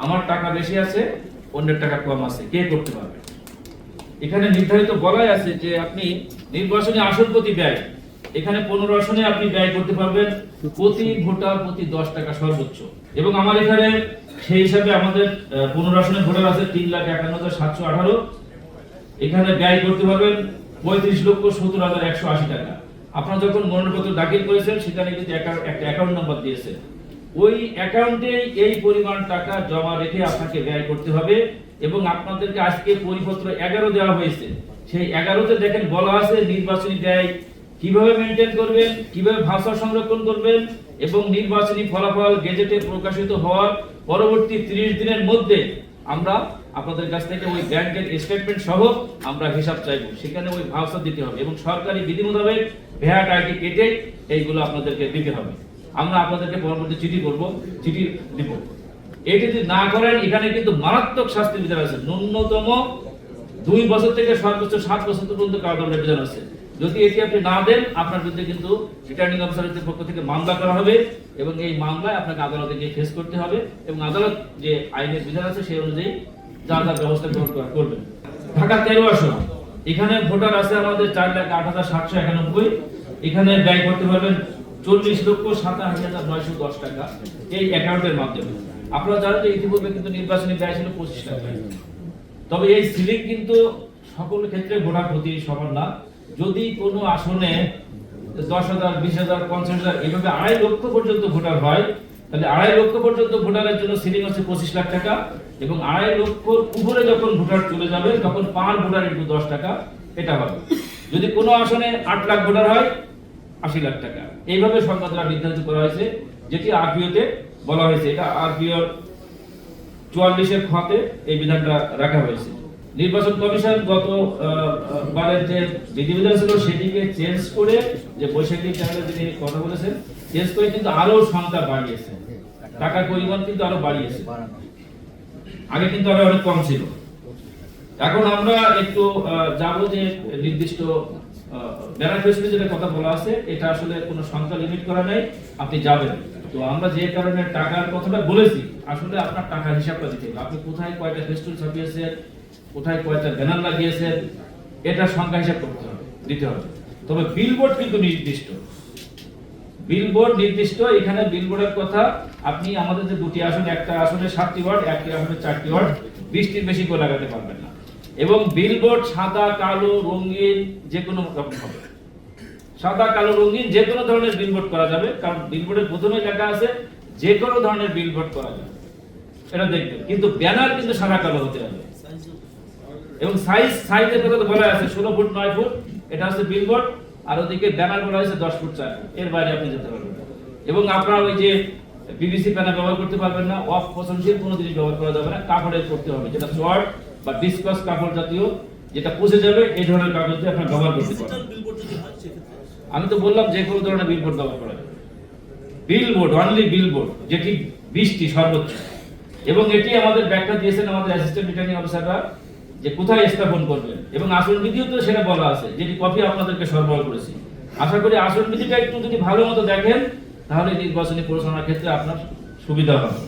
আমার টাকা বেশি আছে, অন্যের টাকা কম আছে, কে করতে পারবে? এখানে নির্ধারিত বলাই আছে যে আপনি নির্বাচনী আসন প্রতি ব্যয়, এখানে 15 আসনে আপনি ব্যয় করতে পারবেন প্রতি ভোটার প্রতি 10 টাকা সর্বোচ্চ। এবং আমার এখানে সেই হিসাবে আমাদের 15 আসনে ভোটার আছে 3,51,718, এখানে ব্যয় করতে পারবেন 35,70,180 টাকা। আপনারা যখন মনোনয়নপত্র দাখিল করেছেন সেখানে কিন্তু একটা অ্যাকাউন্ট নাম্বার দিয়েছে, ওই অ্যাকাউন্টে এই পরিমাণ টাকা জমা রেখে আপনাকে ব্যয় করতে হবে। এবং আপনাদেরকে আজকে পরিপত্র 11 দেওয়া হয়েছে, সেই 11তে দেখেন বলা আছে নির্বাচনী ব্যয় কিভাবে মেনটেন করবেন, কিভাবে ভাষা সংরক্ষণ করবেন, এবং নির্বাচনী ফলাফল গেজেটে প্রকাশিত হওয়ার পরবর্তী 30 দিনের মধ্যে আমরা আপনাদের কাছ থেকে ওই ব্যাংকের স্টেটমেন্ট সহ আমরা হিসাব চাইব, সেখানে ওই ভাষা দিতে হবে এবং সরকারি বিধি মোতাবেক ভ্যাট আইডি কেটে এইগুলো আপনাদেরকে দিতে হবে। আমরা আপনাদেরকে পরবর্তী চিঠি দিব। এটি যদি না করেন এখানে কিন্তু মারাত্মক শাস্তির বিধান আছে, ন্যূনতম 2 বছর থেকে সর্বোচ্চ 7 বছর পর্যন্ত কারাদণ্ডের বিধান আছে। যদি এটি আপনি না দেন আপনার বিরুদ্ধে কিন্তু রিটার্নিং অফিসারের পক্ষ থেকে মামলা করা হবে এবং এই মামলায় আপনাকে আদালতে গিয়ে ফেস করতে হবে এবং আদালত যে আইনের বিধান আছে সেই অনুযায়ী যা যা ব্যবস্থা গ্রহণ করবেন। ঢাকা 13 আসন, এখানে ভোটার আছে আমাদের 4,08,791, এখানে ব্যয় করতে পারবেন 40,57,910 টাকা এই অ্যাকাউন্টের মাধ্যমে। আপনারা জানেন যে ইতিপূর্বে কিন্তু নির্বাচনী ব্যয় ছিল 25 টাকা, তবে এই সিলিং কিন্তু সকল ক্ষেত্রে ভোটার প্রতি সমান না। যদি কোনো আসনে 10,000, 20,000, 50,000 এভাবে 2.5 লক্ষ পর্যন্ত ভোটার হয়, তাহলে 2.5 লক্ষ পর্যন্ত ভোটারের জন্য সিলিং হচ্ছে 25 লাখ টাকা, এবং 2.5 লক্ষর উপরে যখন ভোটার চলে যাবে তখন 5 ভোটার ইনটু 10 টাকা এটা হবে। যদি কোনো আসনে 8 লাখ ভোটার হয় 80 লাখ টাকা। এইভাবে সংখ্যা দ্বারা নির্ধারিত করা হয়েছে, যেটি আরপিওতে বলা হয়েছে। এটা আরপিওর 44-এর খতে এই বিধানটা রাখা হয়েছে। নির্বাচন কমিশন গত বারের যে বিধিবিধান ছিল সেটিকে চেঞ্জ করে, যে বৈশাখী চ্যানেলে যিনি কথা বলেছেন, চেঞ্জ করে কিন্তু আরো সংখ্যা বাড়িয়েছে, টাকার পরিমাণ কিন্তু আরো বাড়িয়েছে। আগে কিন্তু আরো অনেক কম ছিল। এখন আমরা একটু যাবো যে নির্দিষ্ট বেনিফিশিয়ারি যেটা কথা বলা আছে, এটা আসলে কোনো সংখ্যা লিমিট করা নাই, আপনি যাবেন। তো আমরা যে কারণে টাকার কথাটা বলেছি, আসলে আপনার টাকার হিসাবটা দিতে হবে। আপনি কোথায় কয়টা ফেস্টুন ছাপিয়েছেন, কোথায় কয়টা ব্যানার লাগিয়েছেন, এটা সংখ্যা হিসাব করতে হবে, দিতে হবে। তবে বিলবোর্ড কিন্তু নির্দিষ্ট, বিলবোর্ড নির্দিষ্ট। এখানে বিলবোর্ডের কথা আপনি আমাদের যে 2টি আসন, একটা আসনে 7টি ওয়ার্ড, একটি আসনে 4টি ওয়ার্ড, 20টির বেশি করে লাগাতে পারবেন না। এবং বিলবোর্ড সাদা, কালো, রঙিন যে কোনো রকম হবে, সাদা, কালো, রঙিন যে কোনো ধরনের বিলবোর্ড করা যাবে, কারণ বিলবোর্ডের প্রথমে লেখা আছে যে কোনো ধরনের বিলবোর্ড করা যাবে, এটা দেখবেন। কিন্তু ব্যানার কিন্তু সাদা কালো হতে হবে, এবং সাইজের কথা বলা আছে 16 ফুট 9 ফুট, এটা হচ্ছে বিলবোর্ড। আর ওদিকে ব্যানার বলা হয়েছে 10 ফুট 4 ফুট, এর বাইরে আপনি যেতে পারবেন না। এবং আপনারা ওই যে পিভিসি প্যানেল ব্যবহার করতে পারবেন না, অফ পচনশীল কোনো জিনিস ব্যবহার করা যাবে না, কাপড়ের করতে হবে, যেটা শর্ট বা ডিসকাস কাপড় জাতীয়, যেটা পচে যাবে এই ধরনের কাগজ দিয়ে আপনারা ব্যবহার করতে পারবেন। আমি তো বললাম যে কোনো ধরনের বিলবোর্ড ব্যবহার করা যাবে, বিলবোর্ড, অনলি বিলবোর্ড, যেটি 20টি সর্বোচ্চ। এবং এটি আমাদের ব্যাখ্যা দিয়েছেন আমাদের অ্যাসিস্ট্যান্ট রিটার্নিং অফিসাররা যে কোথায় স্থাপন করবেন, এবং আসন বিধিও তো সেটা বলা আছে, যেটি কপি আপনাদেরকে সরবরাহ করেছি। আশা করি আসন বিধিটা একটু যদি ভালো মতো দেখেন তাহলে নির্বাচনী পরিচালনার ক্ষেত্রে আপনার সুবিধা হবে।